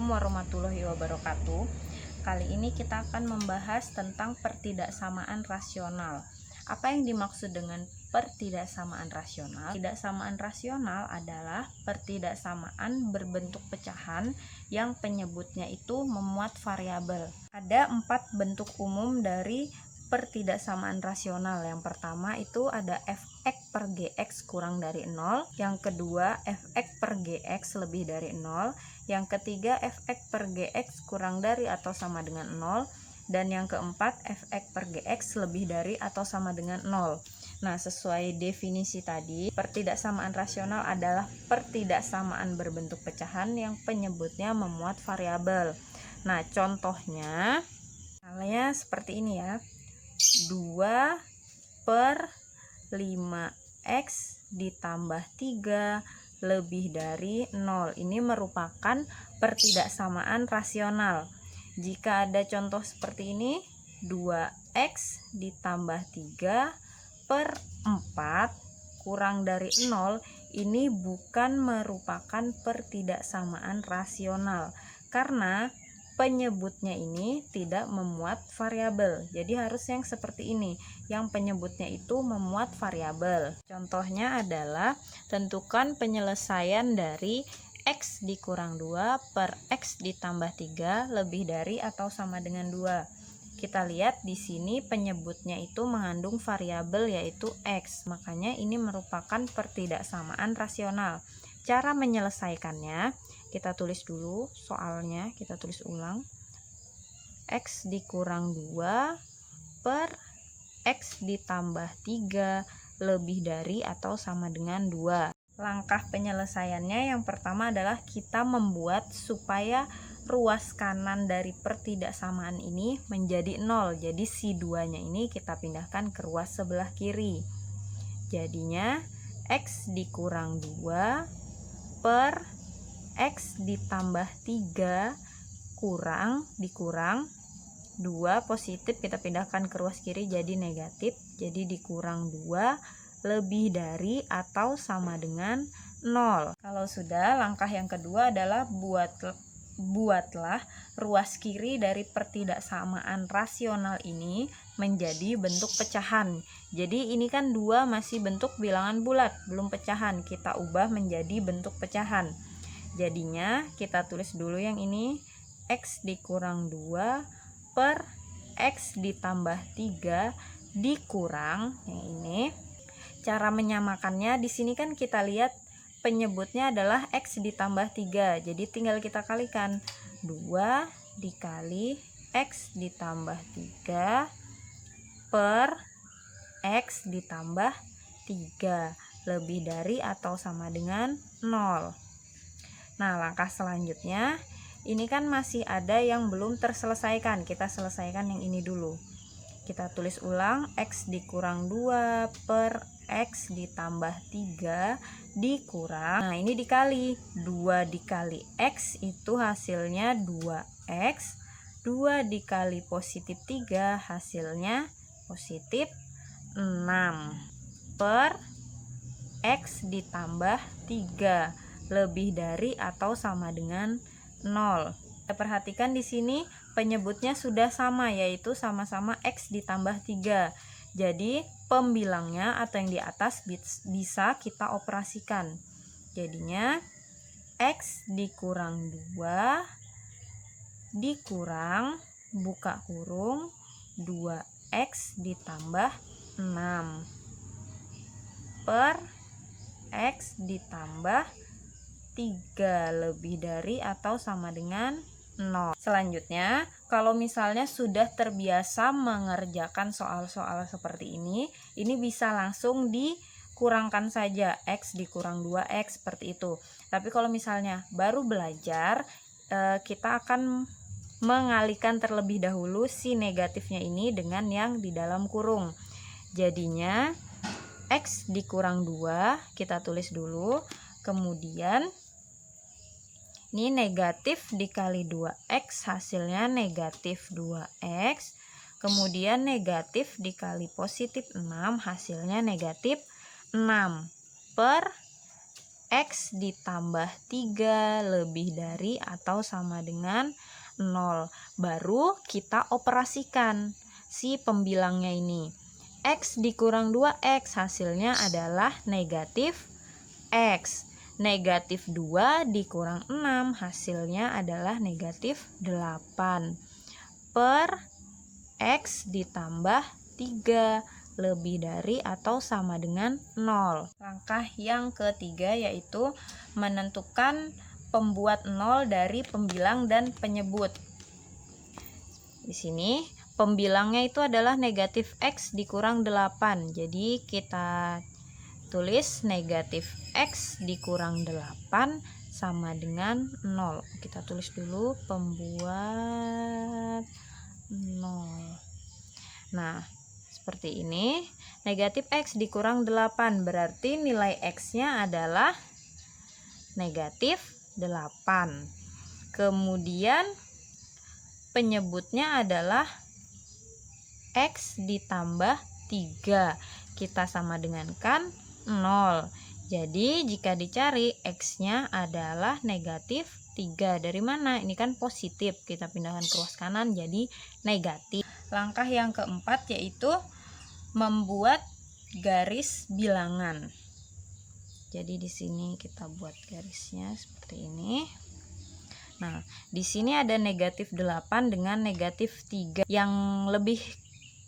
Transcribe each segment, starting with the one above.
Assalamualaikum warahmatullahi wabarakatuh. Kali ini kita akan membahas tentang pertidaksamaan rasional. Apa yang dimaksud dengan pertidaksamaan rasional? Pertidaksamaan rasional adalah pertidaksamaan berbentuk pecahan yang penyebutnya itu memuat variabel. Ada 4 bentuk umum dari pertidaksamaan rasional. Yang pertama itu ada fx per gx kurang dari 0, yang kedua fx per gx lebih dari 0, yang ketiga fx per gx kurang dari atau sama dengan 0, dan yang keempat fx per gx lebih dari atau sama dengan 0. Nah, sesuai definisi tadi, pertidaksamaan rasional adalah pertidaksamaan berbentuk pecahan yang penyebutnya memuat variabel. Nah, contohnya misalnya seperti ini ya. 2 per 5x ditambah 3 lebih dari 0. Ini merupakan pertidaksamaan rasional. Jika ada contoh seperti ini, 2x ditambah 3 per 4 kurang dari 0, ini bukan merupakan pertidaksamaan rasional karena penyebutnya ini tidak memuat variabel. Jadi harus yang seperti ini, yang penyebutnya itu memuat variabel. Contohnya adalah tentukan penyelesaian dari x dikurang 2 per x ditambah 3 lebih dari atau sama dengan 2. Kita lihat di sini penyebutnya itu mengandung variabel yaitu x. Makanya ini merupakan pertidaksamaan rasional. Cara menyelesaikannya, kita tulis dulu soalnya, kita tulis ulang. X dikurang 2 per X ditambah 3 lebih dari atau sama dengan 2. Langkah penyelesaiannya yang pertama adalah kita membuat supaya ruas kanan dari pertidaksamaan ini menjadi 0. Jadi si 2-nya ini kita pindahkan ke ruas sebelah kiri. Jadinya X dikurang 2 per X ditambah 3 dikurang 2 positif, kita pindahkan ke ruas kiri jadi negatif, jadi dikurang 2 lebih dari atau sama dengan 0. Kalau sudah, langkah yang kedua adalah buatlah ruas kiri dari pertidaksamaan rasional ini menjadi bentuk pecahan. Jadi ini kan 2 masih bentuk bilangan bulat, belum pecahan, kita ubah menjadi bentuk pecahan. Jadinya kita tulis dulu yang ini, X dikurang 2 per X ditambah 3 dikurang yang ini. Cara menyamakannya di sini kan kita lihat penyebutnya adalah X ditambah 3. Jadi tinggal kita kalikan. 2 dikali X ditambah 3 per X ditambah 3 lebih dari atau sama dengan 0. Nah, langkah selanjutnya, ini kan masih ada yang belum terselesaikan. Kita selesaikan yang ini dulu. Kita tulis ulang, X dikurang 2 per X ditambah 3 dikurang. Nah, ini dikali. 2 dikali X itu hasilnya 2X. 2 dikali positif 3 hasilnya positif 6 per X ditambah 3 lebih dari atau sama dengan 0. Kita perhatikan di sini penyebutnya sudah sama, yaitu sama-sama X ditambah 3. Jadi pembilangnya atau yang di atas bisa kita operasikan. Jadinya X dikurang 2 dikurang buka kurung 2X ditambah 6 per X ditambah 3 lebih dari atau sama dengan 0. Selanjutnya, kalau misalnya sudah terbiasa mengerjakan soal-soal seperti ini bisa langsung dikurangkan saja, X dikurang 2X seperti itu. Tapi kalau misalnya baru belajar, kita akan mengalihkan terlebih dahulu si negatifnya ini dengan yang di dalam kurung. Jadinya X dikurang 2 kita tulis dulu, kemudian ini negatif dikali 2X hasilnya negatif 2X. Kemudian negatif dikali positif 6 hasilnya negatif 6 per X ditambah 3 lebih dari atau sama dengan 0. Baru kita operasikan si pembilangnya ini. X dikurang 2X hasilnya adalah negatif X. Negatif 2 dikurang 6 hasilnya adalah negatif 8. Per X ditambah 3 lebih dari atau sama dengan 0. Langkah yang ketiga yaitu menentukan pembuat 0 dari pembilang dan penyebut. Di sini pembilangnya itu adalah negatif X dikurang 8. Jadi kita tulis negatif X dikurang 8 sama dengan 0. Kita tulis dulu pembuat 0. Nah, seperti ini. Negatif X dikurang 8 berarti nilai X-nya adalah negatif 8. Kemudian penyebutnya adalah X ditambah 3. Kita sama dengankan 0. Jadi jika dicari X-nya adalah negatif 3. Dari mana? Ini kan positif. Kita pindahkan ke ruas kanan jadi negatif. Langkah yang keempat yaitu membuat garis bilangan. Jadi di sini kita buat garisnya seperti ini. Nah, di sini ada negatif 8 dengan negatif 3. Yang lebih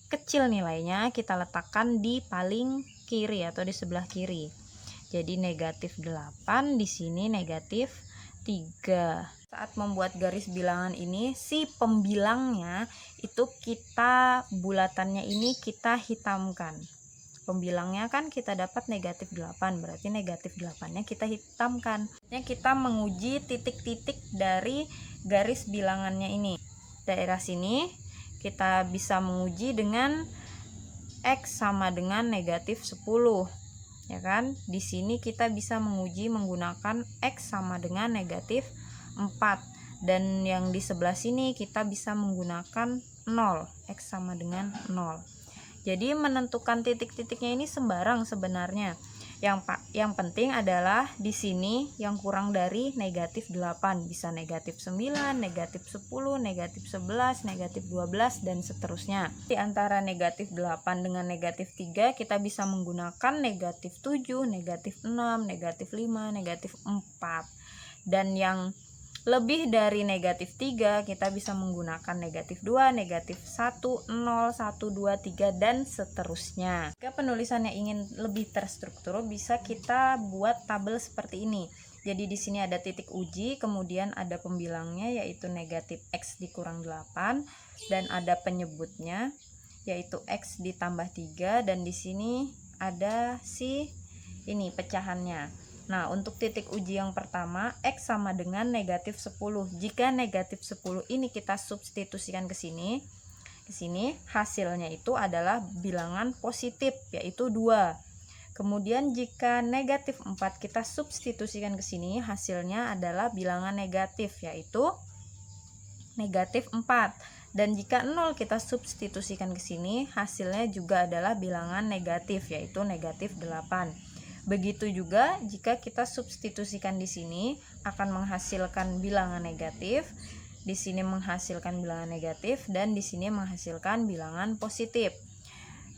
kecil nilainya kita letakkan di paling kiri atau di sebelah kiri. Jadi negatif 8, di sini negatif 3. Saat membuat garis bilangan ini, si pembilangnya itu kita bulatannya ini kita hitamkan. Pembilangnya kan kita dapat negatif 8, berarti negatif 8-nya kita hitamkan. Kita menguji titik-titik dari garis bilangannya ini. Daerah sini kita bisa menguji dengan X sama dengan negatif 10. Ya kan? Di sini kita bisa menguji menggunakan X sama dengan negatif 4. Dan yang di sebelah sini kita bisa menggunakan 0. X sama dengan 0. Jadi menentukan titik-titiknya ini sembarang sebenarnya. Yang penting adalah di sini yang kurang dari negatif 8. Bisa negatif 9, negatif 10, negatif 11, negatif 12, dan seterusnya. Di antara negatif 8 dengan negatif 3 kita bisa menggunakan negatif 7, negatif 6, negatif 5, negatif 4. Dan yang lebih dari negatif 3 kita bisa menggunakan negatif 2, negatif 1, 0, 1, 2, 3, dan seterusnya. Jika penulisannya ingin lebih terstruktur, bisa kita buat tabel seperti ini. Jadi di sini ada titik uji, kemudian ada pembilangnya yaitu negatif X dikurang 8, dan ada penyebutnya yaitu X ditambah 3, dan di sini ada si ini pecahannya. Nah, untuk titik uji yang pertama, X sama dengan negatif 10. Jika negatif 10 ini kita substitusikan ke sini, hasilnya itu adalah bilangan positif, yaitu 2. Kemudian jika negatif 4 kita substitusikan ke sini, hasilnya adalah bilangan negatif, yaitu negatif 4. Dan jika 0 kita substitusikan ke sini, hasilnya juga adalah bilangan negatif, yaitu negatif 8. Begitu juga jika kita substitusikan di sini akan menghasilkan bilangan negatif, di sini menghasilkan bilangan negatif, dan di sini menghasilkan bilangan positif.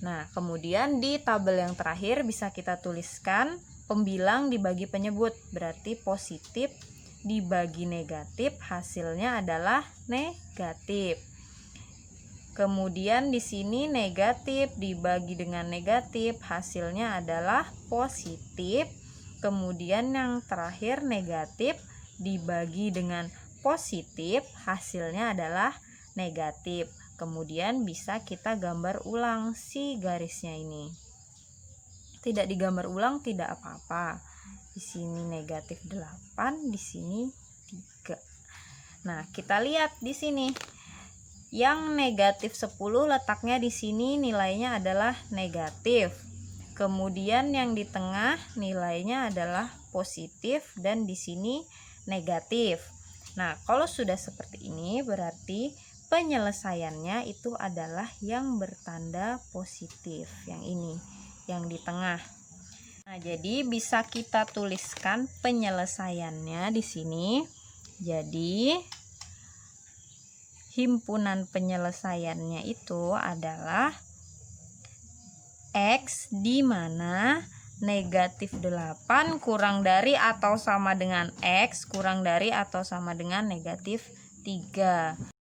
Nah, kemudian di tabel yang terakhir bisa kita tuliskan pembilang dibagi penyebut, berarti positif dibagi negatif hasilnya adalah negatif. Kemudian di sini negatif dibagi dengan negatif hasilnya adalah positif. Kemudian yang terakhir negatif dibagi dengan positif hasilnya adalah negatif. Kemudian bisa kita gambar ulang si garisnya ini. Tidak digambar ulang tidak apa-apa. Di sini negatif 8, di sini 3. Nah, kita lihat di sini. Yang negatif 10 letaknya di sini nilainya adalah negatif. Kemudian yang di tengah nilainya adalah positif dan di sini negatif. Nah, kalau sudah seperti ini berarti penyelesaiannya itu adalah yang bertanda positif, yang ini, yang di tengah. Nah, jadi bisa kita tuliskan penyelesaiannya di sini. Jadi himpunan penyelesaiannya itu adalah X di mana negatif 8 kurang dari atau sama dengan X kurang dari atau sama dengan negatif 3.